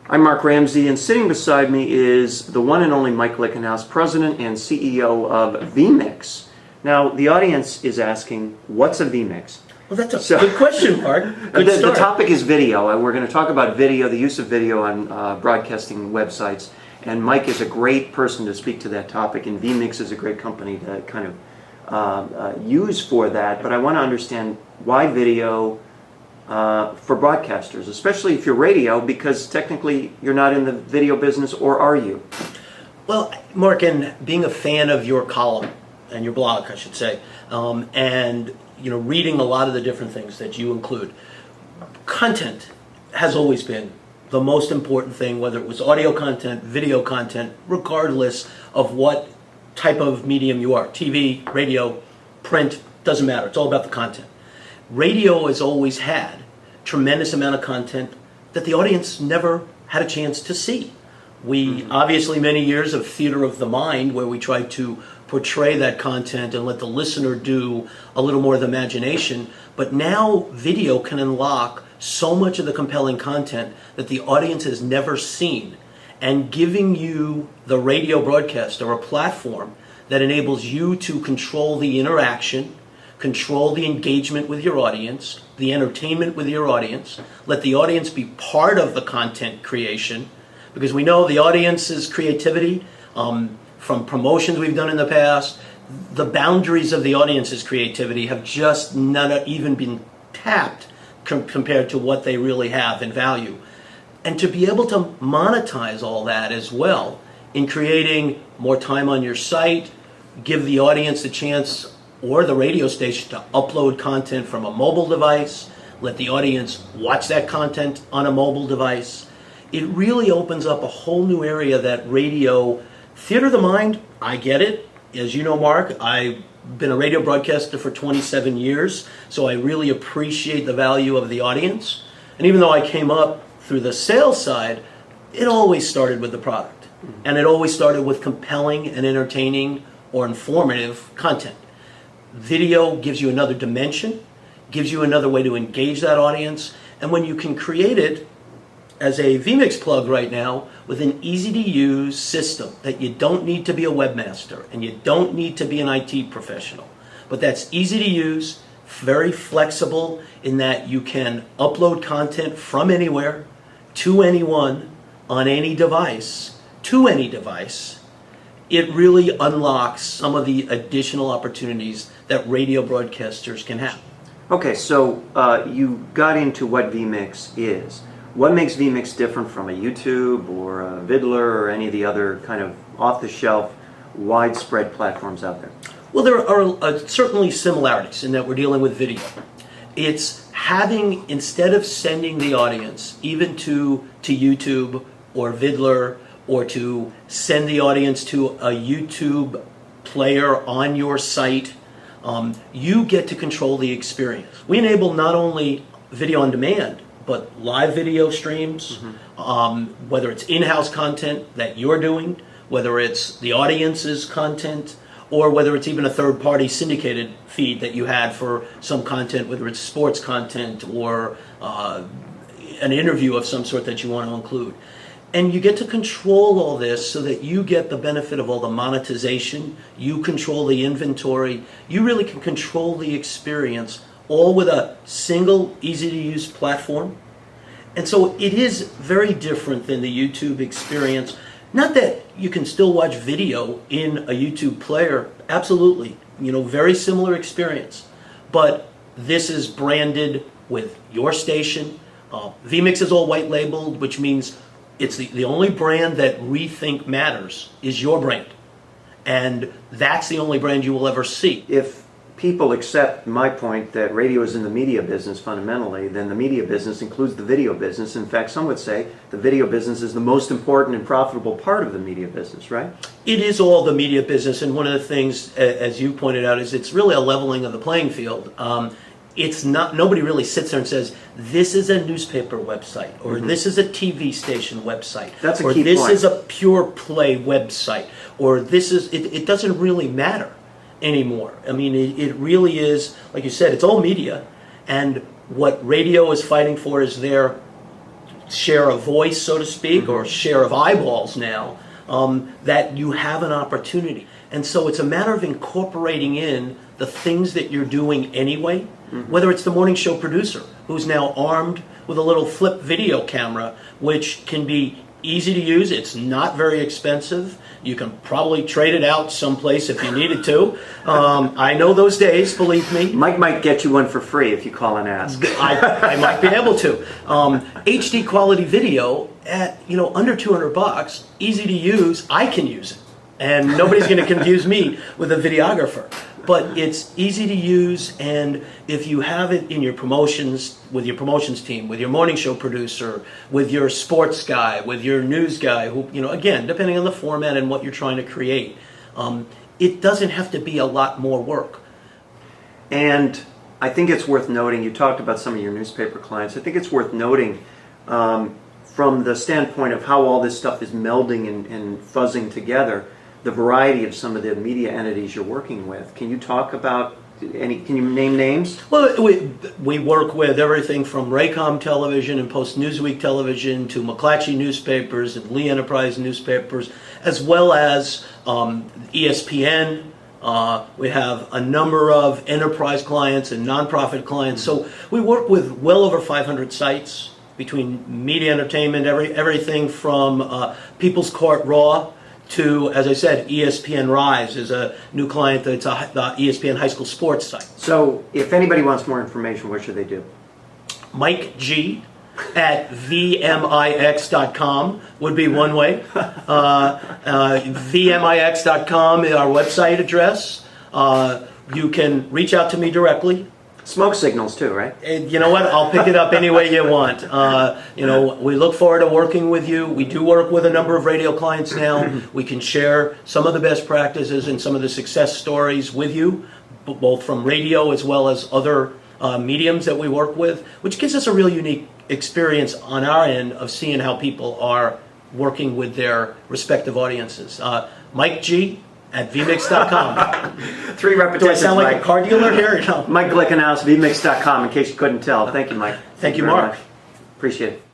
I'm Mark Ramsey, and sitting beside me is the one and only Mike Lickenhouse, President and CEO of vMix. Now, the audience is asking, what's a vMix? Well, that's a good question, Mark. The topic is video. We're going to talk about video, the use of video on broadcasting websites. And Mike is a great person to speak to that topic, and vMix is a great company to kind of use for that. But I want to understand why video for broadcasters, especially if you're radio, because technically you're not in the video business, or are you? Well, Mark, and being a fan of your column and your blog, I should say, and reading a lot of the different things that you include, content has always been the most important thing, whether it was audio content, video content, regardless of what type of medium you are, TV, radio, print, doesn't matter. It's all about the content. Radio has always had tremendous amount of content that the audience never had a chance to see. We obviously many years of theater of the mind, where we try to portray that content and let the listener do a little more of the imagination. But now video can unlock so much of the compelling content that the audience has never seen, and giving you, the radio broadcaster, a platform that enables you to control the interaction, control the engagement with your audience, the entertainment with your audience, let the audience be part of the content creation, because we know the audience's creativity, from promotions we've done in the past, the boundaries of the audience's creativity have just not even been tapped compared to what they really have in value. And to be able to monetize all that as well in creating more time on your site, give the audience a chance, or the radio station, to upload content from a mobile device, let the audience watch that content on a mobile device. It really opens up a whole new area that radio, theater of the mind, I get it. As you know, Mark, I've been a radio broadcaster for 27 years, so I really appreciate the value of the audience. And even though I came up through the sales side, it always started with the product. And it always started with compelling and entertaining or informative content. Video gives you another dimension, gives you another way to engage that audience, and when you can create it as a vMix plug right now with an easy-to-use system that you don't need to be a webmaster and you don't need to be an IT professional, but that's easy to use, very flexible in that you can upload content from anywhere to anyone on any device to any device. It really unlocks some of the additional opportunities that radio broadcasters can have. Okay, so you got into what vMix is. What makes vMix different from a YouTube or a Vidler or any of the other kind of off-the-shelf, widespread platforms out there? Well, there are certainly similarities in that we're dealing with video. It's having, instead of sending the audience even to YouTube or Vidler, or to send the audience to a YouTube player on your site, you get to control the experience. We enable not only video on demand, but live video streams, whether it's in-house content that you're doing, whether it's the audience's content, or whether it's even a third-party syndicated feed that you had for some content, whether it's sports content or an interview of some sort that you want to include. And you get to control all this so that you get the benefit of all the monetization, you control the inventory, you really can control the experience, all with a single, easy-to-use platform. And so it is very different than the YouTube experience. Not that you can still watch video in a YouTube player, absolutely, very similar experience. But this is branded with your station. vMix is all white labeled, which means it's the only brand that we think matters is your brand. And that's the only brand you will ever see. If people accept my point that radio is in the media business fundamentally, then the media business includes the video business. In fact, some would say the video business is the most important and profitable part of the media business, right? It is all the media business, and one of the things, as you pointed out, is it's really a leveling of the playing field. It's not, nobody really sits there and says, this is a newspaper website, or this is a TV station website, That's a or key this point. is a pure play website, or this is, it doesn't really matter anymore. I mean, it really is, like you said, it's all media, and what radio is fighting for is their share of voice, so to speak, or share of eyeballs now, that you have an opportunity. And so it's a matter of incorporating in the things that you're doing anyway, whether it's the morning show producer who's now armed with a little flip video camera, which can be easy to use. It's not very expensive. You can probably trade it out someplace if you needed to. I know those days, believe me. Mike might get you one for free if you call and ask. I might be able to. HD quality video at under $200, easy to use. I can use it, and nobody's going to confuse me with a videographer. But it's easy to use, and if you have it in your promotions, with your promotions team, with your morning show producer, with your sports guy, with your news guy, who, again, depending on the format and what you're trying to create, it doesn't have to be a lot more work. And I think it's worth noting, you talked about some of your newspaper clients, I think it's worth noting from the standpoint of how all this stuff is melding and fuzzing together, the variety of some of the media entities you're working with. Can you talk about can you name names? Well, we work with everything from Raycom Television and Post Newsweek Television to McClatchy newspapers and Lee Enterprise newspapers, as well as ESPN. We have a number of enterprise clients and nonprofit clients. So we work with well over 500 sites between media entertainment, everything from People's Court Raw to, as I said, ESPN Rise is a new client. It's the ESPN high school sports site. So if anybody wants more information, what should they do? Mike G at vmix.com would be one way. vmix.com is our website address. You can reach out to me directly. Smoke signals too, right? And you know what? I'll pick it up any way you want. We look forward to working with you. We do work with a number of radio clients now. We can share some of the best practices and some of the success stories with you, both from radio as well as other mediums that we work with, which gives us a real unique experience on our end of seeing how people are working with their respective audiences. Mike G at vmix.com. 3 repetitions. Do I sound like Mike. a car dealer here? No. Mike Glickenhaus, vmix.com, in case you couldn't tell. Thank you, Mike. Thank you, very Mark. much. Appreciate it.